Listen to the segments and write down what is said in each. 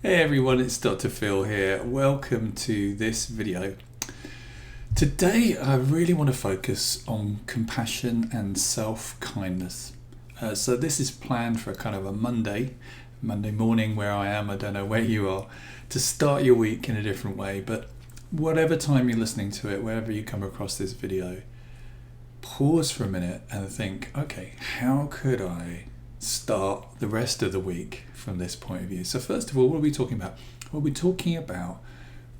Hey everyone, it's Dr. Phil here. Welcome to this video. Today I really want to focus on compassion and self-kindness. So this is planned for kind of a Monday morning where I am. I don't know where you are, to start your week in a different way. But whatever time you're listening to it, wherever you come across this video, pause for a minute and think, okay, how could I start the rest of the week from this point of view? So first of all, what are we talking about? Well, we're talking about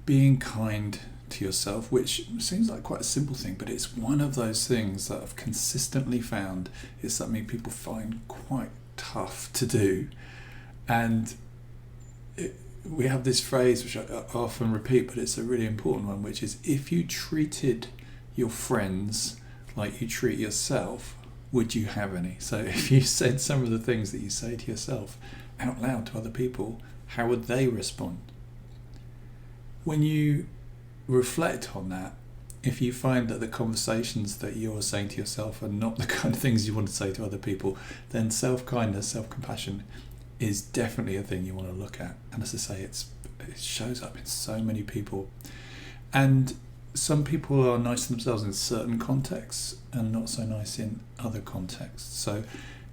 being kind to yourself, which seems like quite a simple thing, but it's one of those things that I've consistently found is something people find quite tough to do. And we have this phrase which I often repeat, but it's a really important one, which is, if you treated your friends like you treat yourself, would you have any? So if you said some of the things that you say to yourself out loud to other people, how would they respond? When you reflect on that, if you find that the conversations that you're saying to yourself are not the kind of things you want to say to other people, then self-kindness, self-compassion is definitely a thing you want to look at. And as I say, it shows up in so many people. And some people are nice to themselves in certain contexts and not so nice in other contexts. So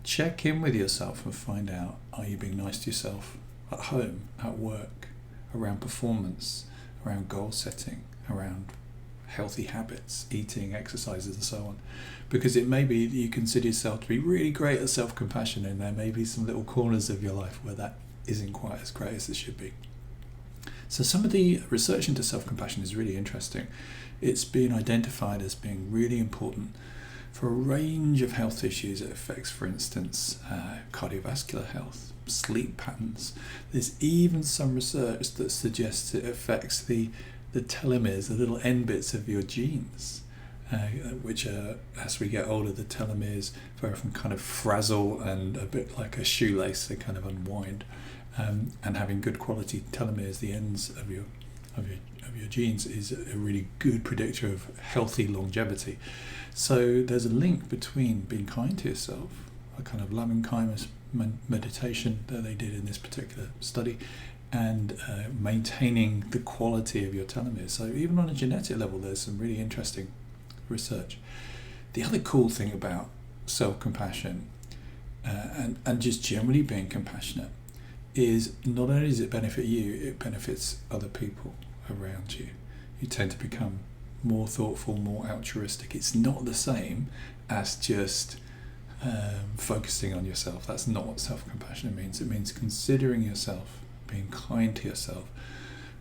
check in with yourself and find out, are you being nice to yourself at home, at work, around performance, around goal setting, around healthy habits, eating, exercises and so on? Because it may be that you consider yourself to be really great at self-compassion, and there may be some little corners of your life where that isn't quite as great as it should be. So some of the research into self-compassion is really interesting. It's been identified as being really important for a range of health issues. It affects, for instance, cardiovascular health, sleep patterns. There's even some research that suggests it affects the telomeres, the little end bits of your genes, which are, as we get older, the telomeres very often kind of frazzle and a bit like a shoelace, they kind of unwind. And having good quality telomeres, the ends of your genes, is a really good predictor of healthy longevity. So there's a link between being kind to yourself, a kind of loving kindness meditation that they did in this particular study, and maintaining the quality of your telomeres. So even on a genetic level, there's some really interesting research. The other cool thing about self-compassion and just generally being compassionate is not only does it benefit you, it benefits other people around you. You tend to become more thoughtful, more altruistic. It's not the same as just focusing on yourself. That's not what self-compassion means. It means considering yourself, being kind to yourself,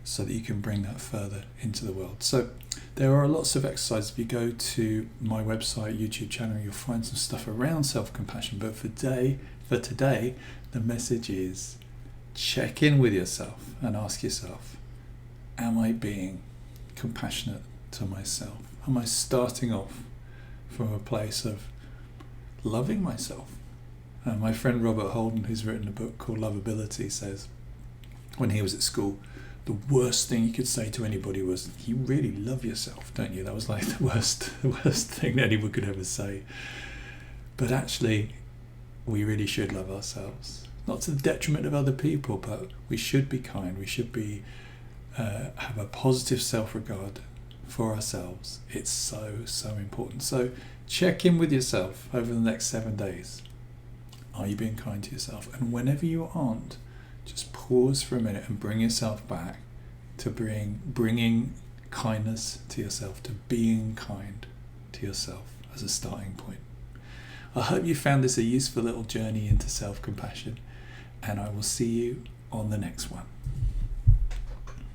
so that you can bring that further into the world. So there are lots of exercises. If you go to my website, YouTube channel, you'll find some stuff around self-compassion. But for today, the message is, check in with yourself and ask yourself, am I being compassionate to myself? Am I starting off from a place of loving myself? My friend Robert Holden, who's written a book called Lovability, says when he was at school, the worst thing you could say to anybody was, you really love yourself, don't you? That was like the worst thing that anyone could ever say. But actually, we really should love ourselves. Not to the detriment of other people, but we should be kind. We should be have a positive self-regard for ourselves. It's so important. So check in with yourself over the next 7 days. Are you being kind to yourself? And whenever you aren't, just pause for a minute and bring yourself back to bringing kindness to yourself, to being kind to yourself as a starting point. I hope you found this a useful little journey into self-compassion, and I will see you on the next one.